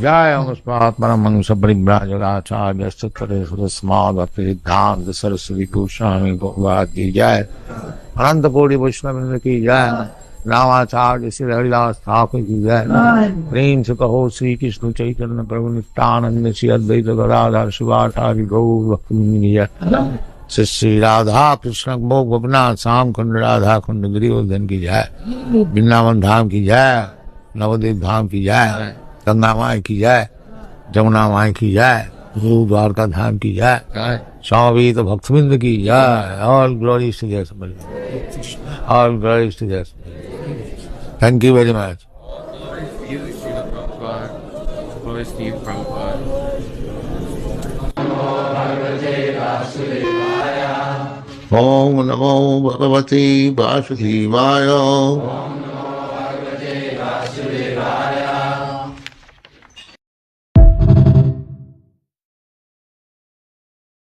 जय अस्मात् परमहंस परिव्राजकाचार्य सिद्धांत सरस्वती गोस्वामी भगवत की जय। अनंत कोटि वैष्णव की जय। रामाचार्य श्री हरिदास ठाकुर की जय। प्रेम से कहो श्री कृष्ण चैतन्य प्रभु नित्यानंद श्री अद्वैत गदाधर शिवाचार्य गौर भक्तवृंद की जय। श्री राधा कृष्ण भोग गोपीनाथ श्याम कुंड राधा कुंड गिरिवर्धन की जय। वृंदावन धाम की जय। नवद्वीप धाम की जय। गंगा माई की जय। जमुना माई की जय। गुरु द्वारका धाम की जय। स्वामी तो भक्तवृंद की जय। All glories to Jesus. All glories to Jesus. Thank you very much. ओम नमो भगवते वासुदेवाय।